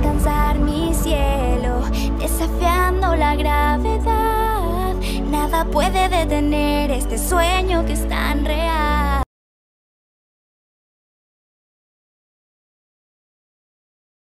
alcanzar mi cielo, desafiando la gravedad. Nada puede detener este sueño que es tan real.